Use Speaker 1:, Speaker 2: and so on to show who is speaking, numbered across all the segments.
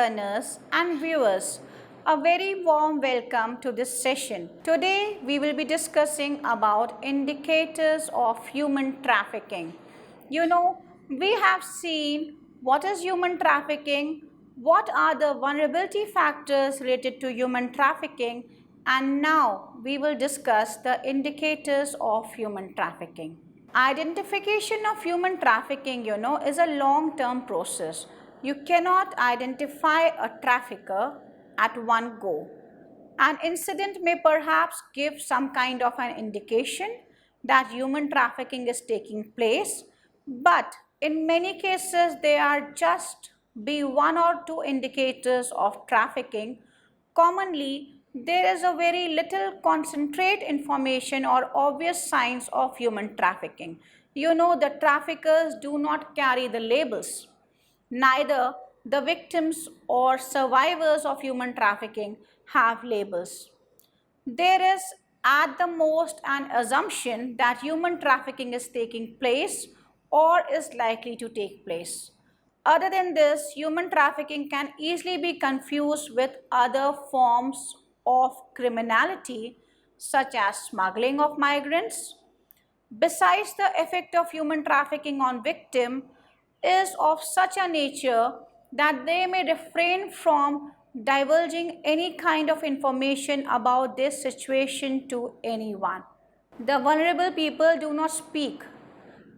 Speaker 1: learners and viewers. A very warm welcome to this session. Today we will be discussing about indicators of human trafficking. We have seen what is human trafficking, what are the vulnerability factors related to human trafficking, and now we will discuss the indicators of human trafficking. Identification of human trafficking, is a long-term process. You cannot identify a trafficker at one go. An incident may perhaps give some kind of an indication that human trafficking is taking place, but in many cases there are just be one or two indicators of trafficking. Commonly, there is a very little concentrate information or obvious signs of human trafficking. The traffickers do not carry the labels. Neither the victims or survivors of human trafficking have labels. There is at the most an assumption that human trafficking is taking place or is likely to take place. Other than this, human trafficking can easily be confused with other forms of criminality such as smuggling of migrants. Besides, the effect of human trafficking on victim is of such a nature that they may refrain from divulging any kind of information about this situation to anyone. The vulnerable people do not speak.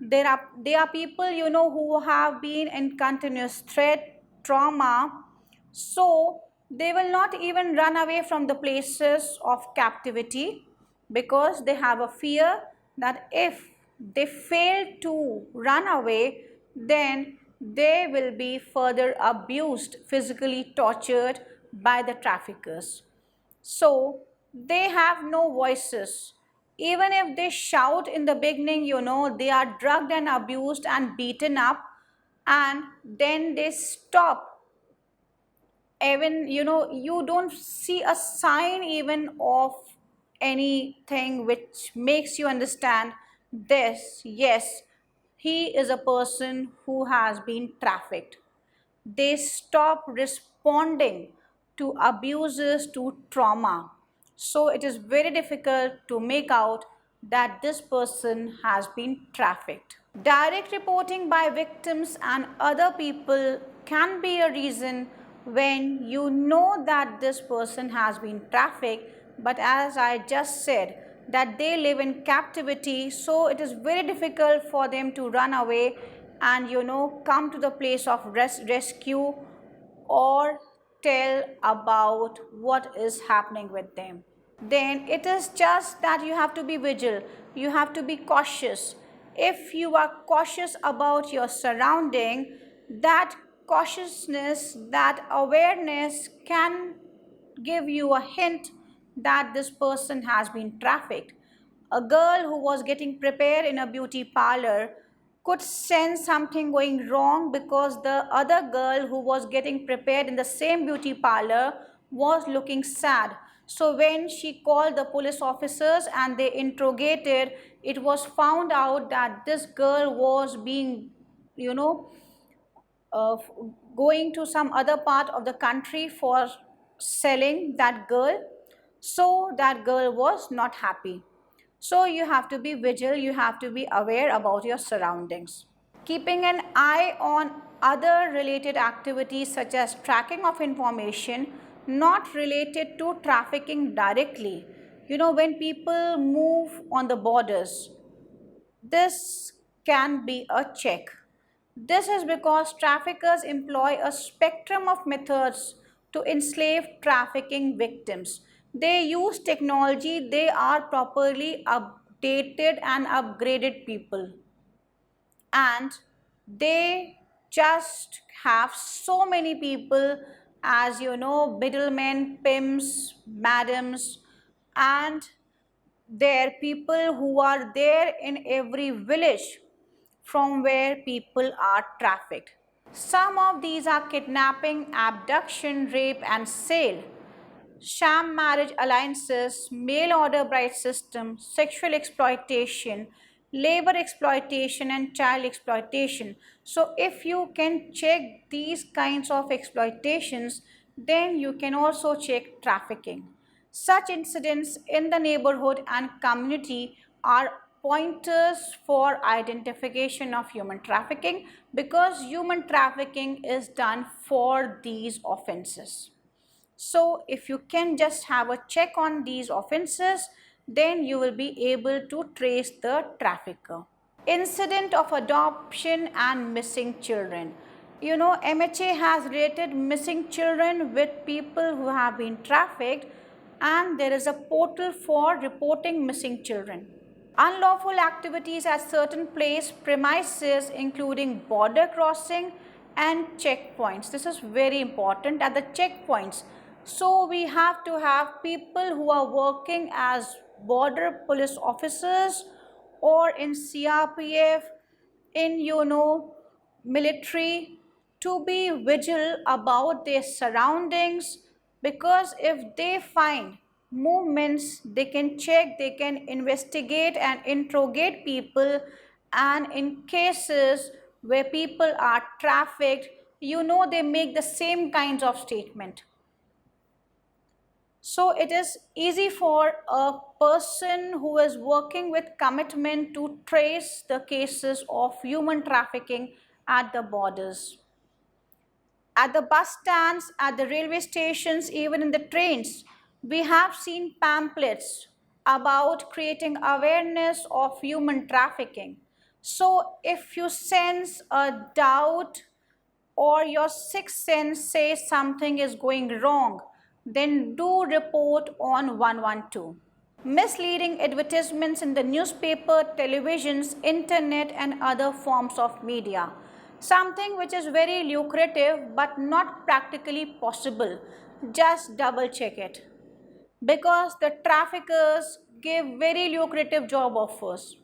Speaker 1: They are people, who have been in continuous threat, trauma, so they will not even run away from the places of captivity because they have a fear that if they fail to run away, then they will be further abused, physically tortured by the traffickers. So they have no voices. Even if they shout in the beginning, they are drugged and abused and beaten up, and then they stop. Even, you don't see a sign even of anything which makes you understand this. Yes, he is a person who has been trafficked. They stop responding to abuses, to trauma. So it is very difficult to make out that this person has been trafficked. Direct reporting by victims and other people can be a reason when you know that this person has been trafficked, but as I just said, that they live in captivity, so it is very difficult for them to run away and come to the place of rescue or tell about what is happening with them. Then it is just that you have to be vigilant, you have to be cautious. If you are cautious about your surrounding, that cautiousness, that awareness can give you a hint that this person has been trafficked. A girl who was getting prepared in a beauty parlor could sense something going wrong because the other girl who was getting prepared in the same beauty parlor was looking sad. So when she called the police officers and they interrogated, it was found out that this girl was being, uh, going to some other part of the country for selling that girl. So that girl was not happy. So you have to be vigilant, you have to be aware about your surroundings. Keeping an eye on other related activities such as tracking of information not related to trafficking directly. When people move on the borders, this can be a check. This is because traffickers employ a spectrum of methods to enslave trafficking victims. They use technology, they are properly updated and upgraded people. And they just have so many people as middlemen, pimps, madams, and there people who are there in every village from where people are trafficked. Some of these are kidnapping, abduction, rape, and sale, sham marriage alliances, mail order bride system, sexual exploitation, labor exploitation and child exploitation. So if you can check these kinds of exploitations, then you can also check trafficking. Such incidents in the neighborhood and community are pointers for identification of human trafficking, because human trafficking is done for these offenses. So if you can just have a check on these offenses, then you will be able to trace the trafficker. Incident of adoption and missing children. You know, MHA has related missing children with people who have been trafficked, and there is a portal for reporting missing children. Unlawful activities at certain place premises, including border crossing and checkpoints. This is very important at the checkpoints. So we have to have people who are working as border police officers or in CRPF, in military, to be vigilant about their surroundings, because if they find movements, they can check, they can investigate and interrogate people, and in cases where people are trafficked, they make the same kinds of statement. So it is easy for a person who is working with commitment to trace the cases of human trafficking at the borders. At the bus stands, at the railway stations, even in the trains, we have seen pamphlets about creating awareness of human trafficking. So if you sense a doubt or your sixth sense says something is going wrong, then do report on 112. Misleading advertisements in the newspaper, televisions, internet and other forms of media. Something which is very lucrative but not practically possible. Just double check it. Because the traffickers give very lucrative job offers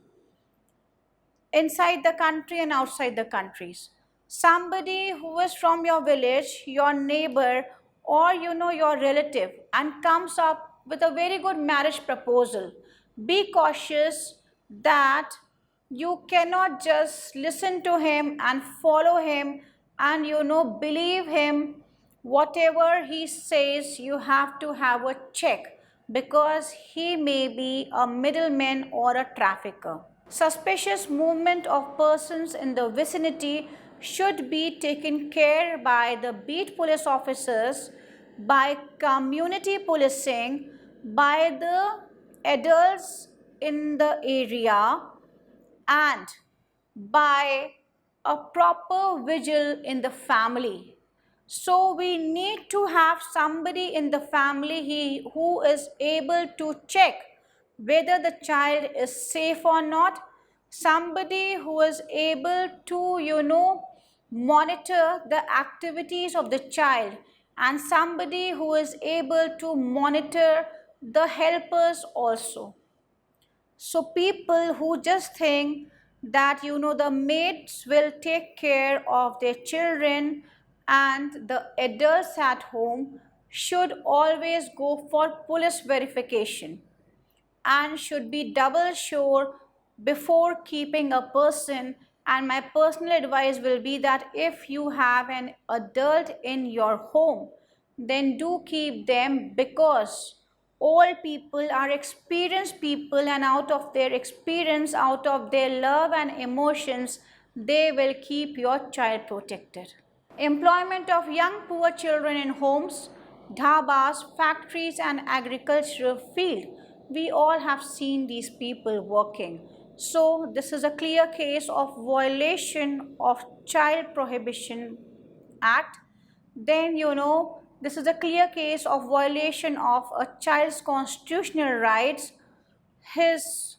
Speaker 1: inside the country and outside the countries. Somebody who is from your village, your neighbor, or your relative, and comes up with a very good marriage proposal, be cautious that you cannot just listen to him and follow him and believe him. Whatever he says, you have to have a check, because he may be a middleman or a trafficker. Suspicious movement of persons in the vicinity should be taken care by the beat police officers, by community policing, by the adults in the area, and by a proper vigil in the family. So we need to have somebody in the family who is able to check whether the child is safe or not, somebody who is able to monitor the activities of the child, and somebody who is able to monitor the helpers also. So people who just think that the maids will take care of their children and the adults at home should always go for police verification and should be double sure before keeping a person. And my personal advice will be that if you have an adult in your home, then do keep them, because all people are experienced people, and out of their experience, out of their love and emotions, they will keep your child protected. Employment of young poor children in homes, dhabas, factories and agricultural field. We all have seen these people working. So this is a clear case of violation of Child Prohibition Act. Then this is a clear case of violation of a child's constitutional rights, his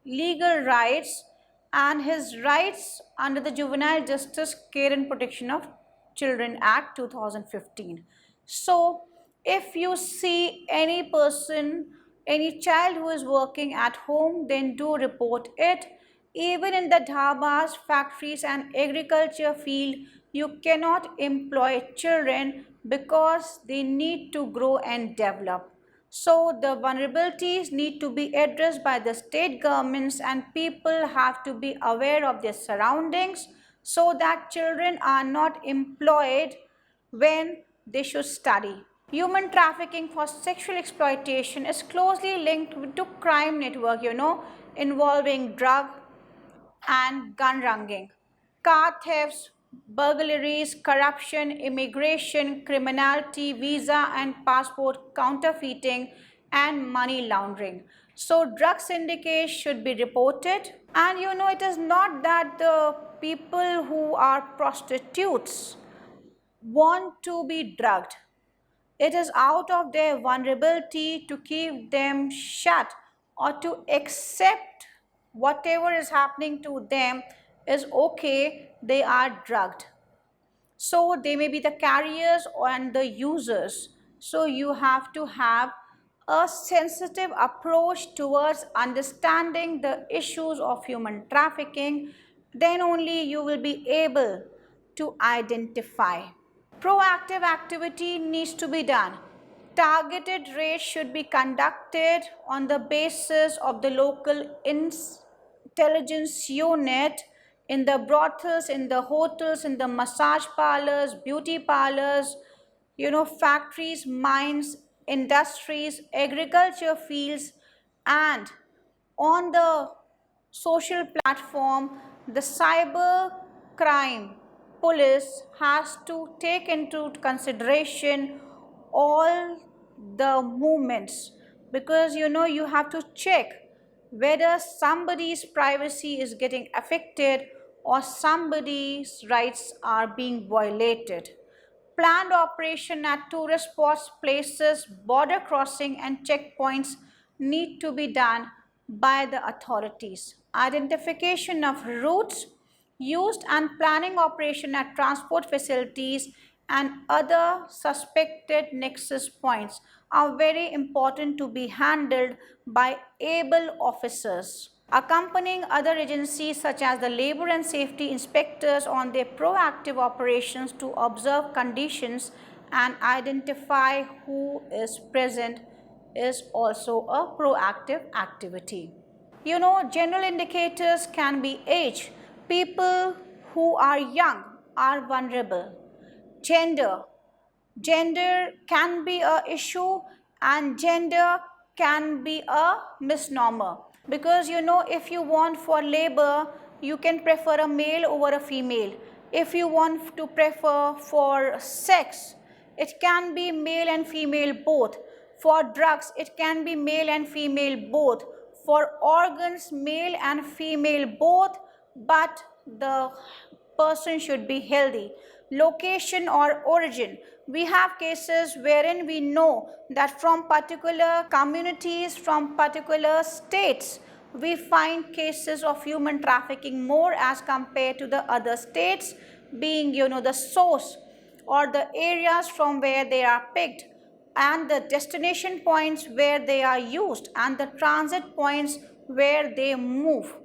Speaker 1: legal rights, and his rights under the Juvenile Justice Care and Protection of Children Act 2015. So if you see any person, any child who is working at home, then do report it. Even in the dhabas, factories and agriculture field, you cannot employ children, because they need to grow and develop. So the vulnerabilities need to be addressed by the state governments, and people have to be aware of their surroundings so that children are not employed when they should study. Human trafficking for sexual exploitation is closely linked to crime network, involving drug and gun running, car thefts, burglaries, corruption, immigration, criminality, visa and passport counterfeiting, and money laundering. So, drug syndicates should be reported. And it is not that the people who are prostitutes want to be drugged. It is out of their vulnerability to keep them shut or to accept whatever is happening to them is okay, they are drugged. So they may be the carriers and the users. So you have to have a sensitive approach towards understanding the issues of human trafficking. Then only you will be able to identify. Proactive activity needs to be done. Targeted raids should be conducted on the basis of the local intelligence unit in the brothels, in the hotels, in the massage parlors, beauty parlors, factories, mines, industries, agriculture fields, and on the social platform, the cyber crime police has to take into consideration all the movements, because you have to check whether somebody's privacy is getting affected or somebody's rights are being violated. Planned operation at tourist spots, places, border crossing and checkpoints need to be done by the authorities. Identification of routes used and planning operation at transport facilities and other suspected nexus points are very important to be handled by able officers, accompanying other agencies such as the labor and safety inspectors on their proactive operations to observe conditions and identify who is present is also a proactive activity. General indicators can be age. People who are young are vulnerable. Gender. Gender can be a issue, and gender can be a misnomer, because if you want for labor, you can prefer a male over a female. If you want to prefer for sex, it can be male and female both. For drugs, it can be male and female both. For organs, male and female both, but the person should be healthy. Location or origin. We have cases wherein we know that from particular communities, from particular states, we find cases of human trafficking more as compared to the other states, being the source or the areas from where they are picked, and the destination points where they are used, and the transit points where they move.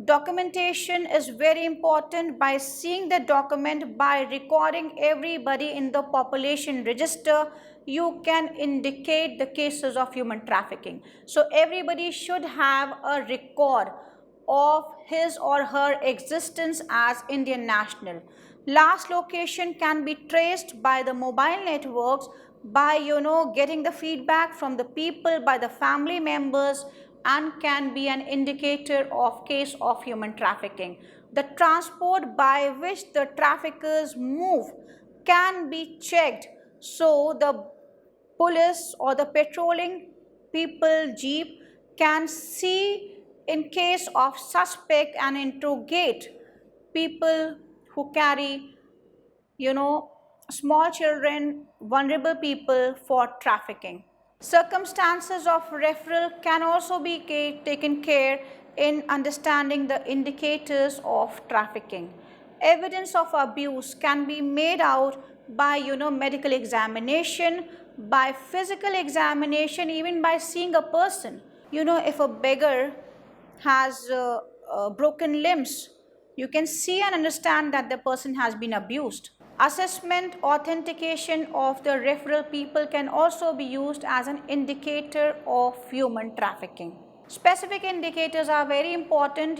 Speaker 1: Documentation is very important. By seeing the document, by recording everybody in the population register, you can indicate the cases of human trafficking. So everybody should have a record of his or her existence as Indian national. Last location can be traced by the mobile networks, by getting the feedback from the people, by the family members, and can be an indicator of case of human trafficking. The transport by which the traffickers move can be checked, so the police or the patrolling people jeep can see in case of suspect and interrogate people who carry small children, vulnerable people for trafficking. Circumstances of referral can also be taken care in understanding the indicators of trafficking. Evidence of abuse can be made out by medical examination, by physical examination, even by seeing a person. If a beggar has broken limbs, you can see and understand that the person has been abused. Assessment authentication of the referral people can also be used as an indicator of human trafficking. Specific indicators are very important.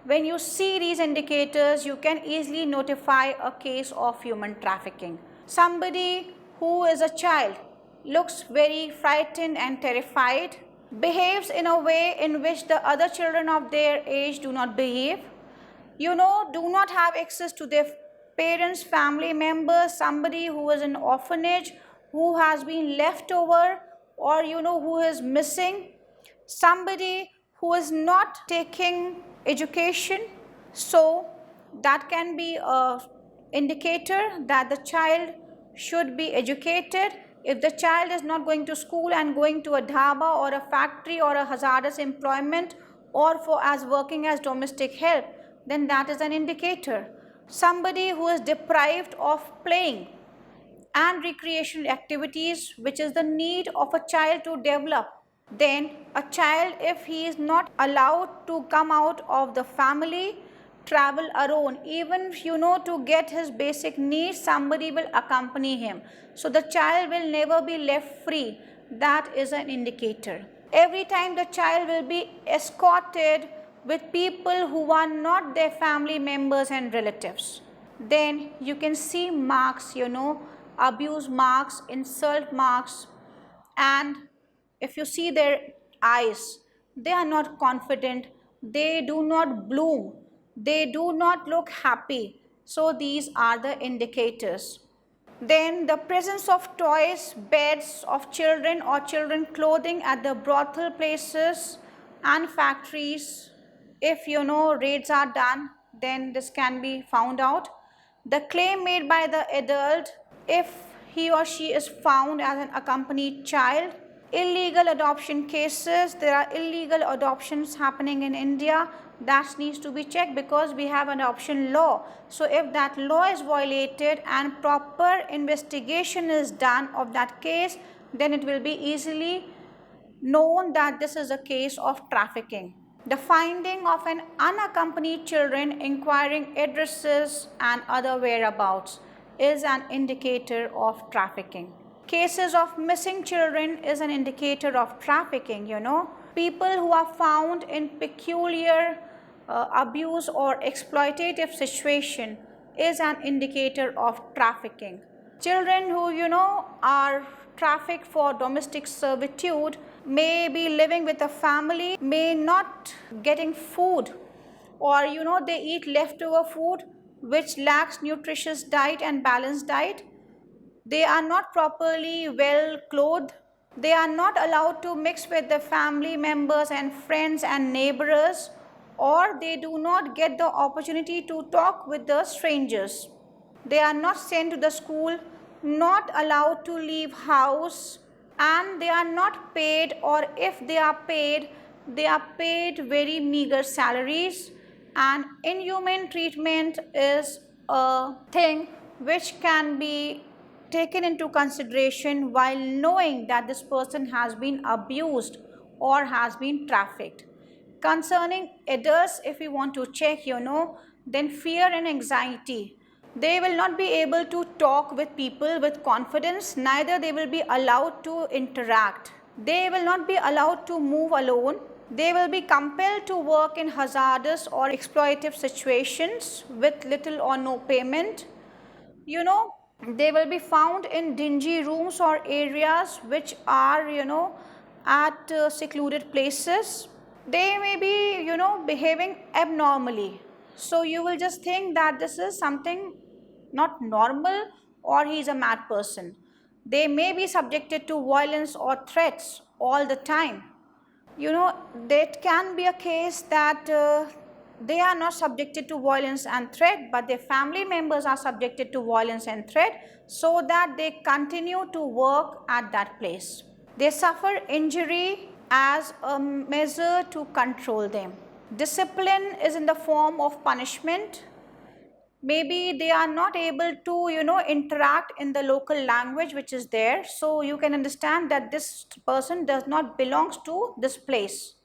Speaker 1: When you see these indicators, you can easily notify a case of human trafficking. Somebody who is a child looks very frightened and terrified, behaves in a way in which the other children of their age do not behave, do not have access to their parents, family members, somebody who is in orphanage, who has been left over, or who is missing, somebody who is not taking education. So that can be a indicator that the child should be educated. If the child is not going to school and going to a dhaba or a factory or a hazardous employment, or as working as domestic help, then that is an indicator. Somebody who is deprived of playing and recreational activities, which is the need of a child to develop. Then a child, if he is not allowed to come out of the family, travel alone, even to get his basic needs, somebody will accompany him. So the child will never be left free. That is an indicator. Every time the child will be escorted with people who are not their family members and relatives. Then you can see marks, abuse marks, insult marks, and if you see their eyes, they are not confident, they do not bloom, they do not look happy. So these are the indicators. Then the presence of toys, beds of children or children clothing at the brothel places and factories. If raids are done, then this can be found out. The claim made by the adult, if he or she is found as an accompanied child. Illegal adoption cases, there are illegal adoptions happening in India. That needs to be checked because we have an adoption law. So if that law is violated and proper investigation is done of that case, then it will be easily known that this is a case of trafficking. The finding of an unaccompanied children inquiring addresses and other whereabouts is an indicator of trafficking. Cases of missing children is an indicator of trafficking. People who are found in peculiar abuse or exploitative situation is an indicator of trafficking. Children who are trafficked for domestic servitude may be living with a family, may not getting food, or they eat leftover food which lacks nutritious diet and balanced diet. They are not properly well clothed. They are not allowed to mix with the family members and friends and neighbors, or they do not get the opportunity to talk with the strangers. They are not sent to the school, not allowed to leave house, and they are not paid, or if they are paid very meager salaries. And inhumane treatment is a thing which can be taken into consideration while knowing that this person has been abused or has been trafficked. Concerning adults, if we want to check, then fear and anxiety. They will not be able to talk with people with confidence, neither they will be allowed to interact. They will not be allowed to move alone. They will be compelled to work in hazardous or exploitative situations with little or no payment. They will be found in dingy rooms or areas which are, at secluded places. They may be, behaving abnormally. So you will just think that this is something not normal or he is a mad person. They may be subjected to violence or threats all the time. That can be a case that they are not subjected to violence and threat, but their family members are subjected to violence and threat, so that they continue to work at that place. They suffer injury as a measure to control them. Discipline is in the form of punishment. Maybe they are not able to, interact in the local language which is there. So you can understand that this person does not belong to this place.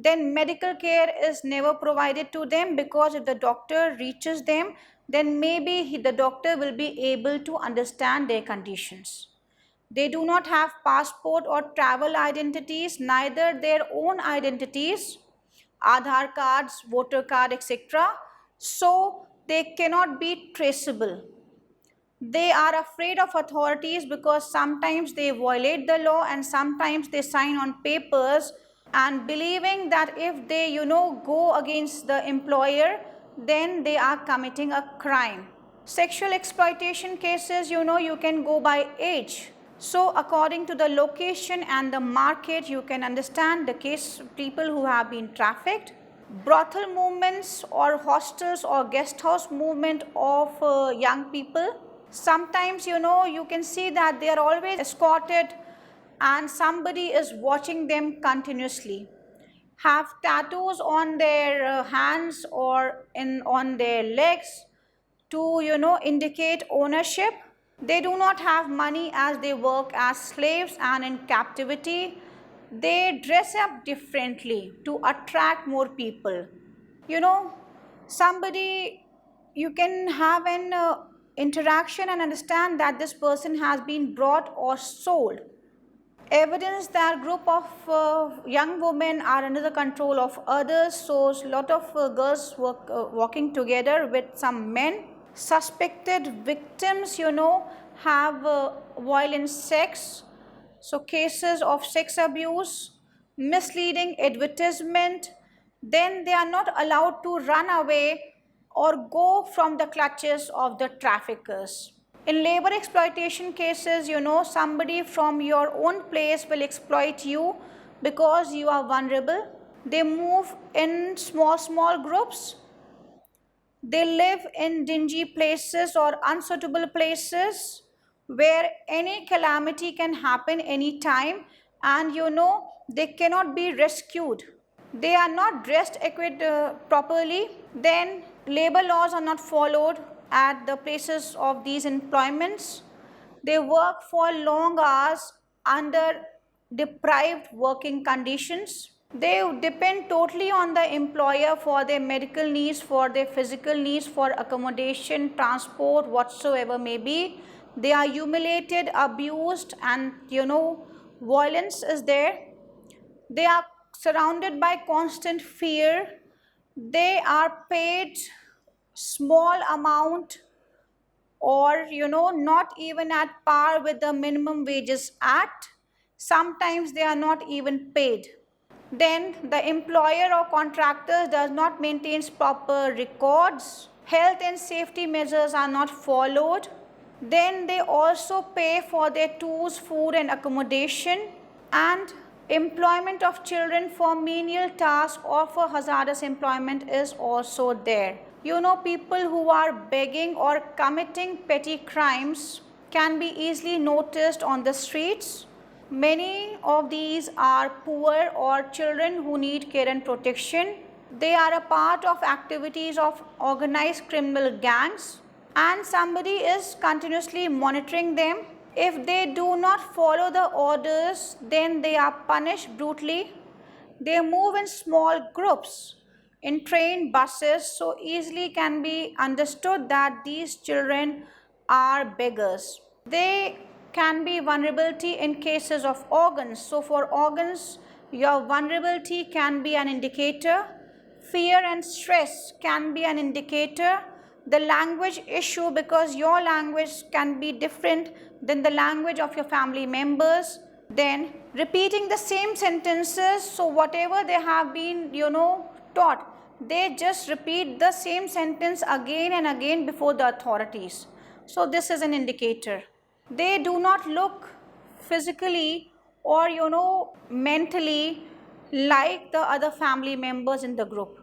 Speaker 1: then medical care is never provided to them, because if the doctor reaches them, then maybe the doctor will be able to understand their conditions. They do not have passport or travel identities, neither their own identities, Aadhaar cards, voter card, etc. So they cannot be traceable. They are afraid of authorities because sometimes they violate the law and sometimes they sign on papers and believing that if they go against the employer, then they are committing a crime. Sexual exploitation cases, you can go by age. So according to the location and the market, you can understand the case people who have been trafficked. Brothel movements or hostels or guest house movement of young people. Sometimes you can see that they are always escorted and somebody is watching them continuously. Have tattoos on their hands or on their legs to indicate ownership. They do not have money as they work as slaves and in captivity. They dress up differently to attract more people. Somebody, you can have an interaction and understand that this person has been brought or sold. Evidence that group of young women are under the control of others, so a lot of girls walking together with some men. Suspected victims, have violent sex, so cases of sex abuse, misleading advertisement, then they are not allowed to run away or go from the clutches of the traffickers. In labor exploitation cases, somebody from your own place will exploit you because you are vulnerable. They move in small groups. They live in dingy places or unsuitable places where any calamity can happen anytime, and they cannot be rescued. They are not dressed equipped properly, then labor laws are not followed at the places of these employments. They work for long hours under deprived working conditions. They depend totally on the employer for their medical needs, for their physical needs, for accommodation, transport, whatsoever may be. They are humiliated, abused, and violence is there. They are surrounded by constant fear. They are paid small amount or not even at par with the minimum wages act. Sometimes they are not even paid. Then the employer or contractor does not maintain proper records. Health and safety measures are not followed. Then they also pay for their tools, food and accommodation. And employment of children for menial tasks or for hazardous employment is also there. People who are begging or committing petty crimes can be easily noticed on the streets. Many of these are poor or children who need care and protection. They are a part of activities of organized criminal gangs, and somebody is continuously monitoring them. If they do not follow the orders, then they are punished brutally. They move in small groups in train, buses, so easily can be understood that these children are beggars. They can be vulnerability in cases of organs. So for organs, your vulnerability can be an indicator. Fear and stress can be an indicator. The language issue, because your language can be different than the language of your family members. Then repeating the same sentences, so whatever they have been taught, they just repeat the same sentence again and again before the authorities. So this is an indicator. They do not look physically or mentally like the other family members in the group.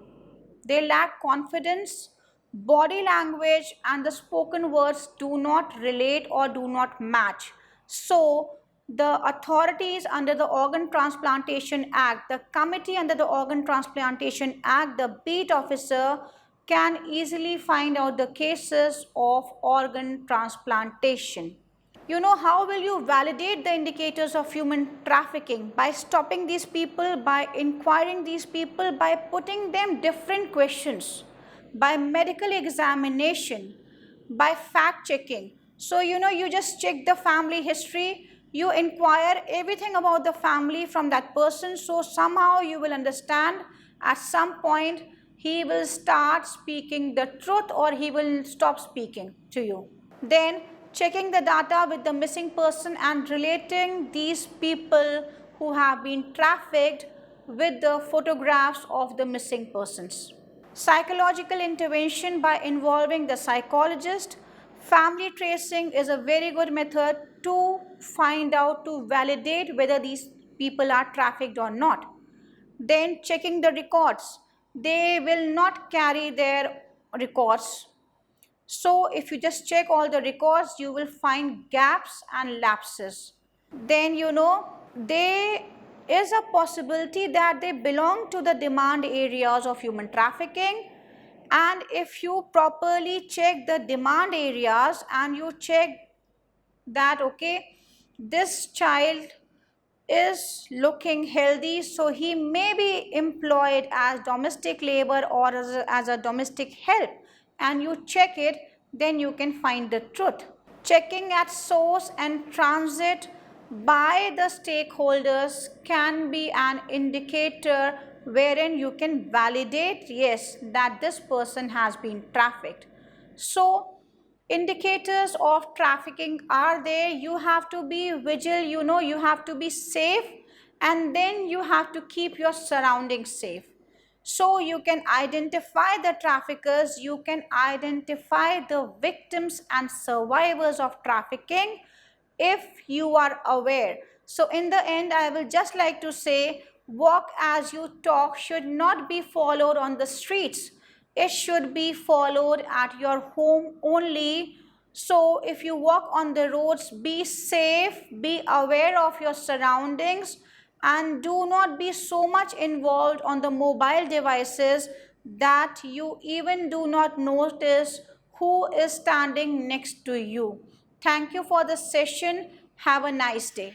Speaker 1: They lack confidence. Body language and the spoken words do not relate or do not match. So the authorities under the Organ Transplantation Act, the committee under the Organ Transplantation Act, the beat officer can easily find out the cases of organ transplantation. How will you validate the indicators of human trafficking? By stopping these people, by inquiring these people, by putting them different questions, by medical examination, by fact checking. So, you just check the family history, you inquire everything about the family from that person. So, somehow you will understand at some point he will start speaking the truth or he will stop speaking to you. Then checking the data with the missing person and relating these people who have been trafficked with the photographs of the missing persons. Psychological intervention by involving the psychologist. Family tracing is a very good method to find out, to validate whether these people are trafficked or not. Then checking the records. They will not carry their records. So if you just check all the records, you will find gaps and lapses. Then there is a possibility that they belong to the demand areas of human trafficking. And if you properly check the demand areas and you check that, okay, this child is looking healthy, so he may be employed as domestic labor or as a domestic help, and you check it, then you can find the truth. Checking at source and transit by the stakeholders can be an indicator wherein you can validate, yes, that this person has been trafficked. So indicators of trafficking are there. You have to be vigilant, you have to be safe, and then you have to keep your surroundings safe. So you can identify the traffickers, you can identify the victims and survivors of trafficking if you are aware. So in the end, I will just like to say, walk as you talk should not be followed on the streets. It should be followed at your home only. So if you walk on the roads, be safe, be aware of your surroundings, and do not be so much involved on the mobile devices that you even do not notice who is standing next to you. Thank you for this session. Have a nice day.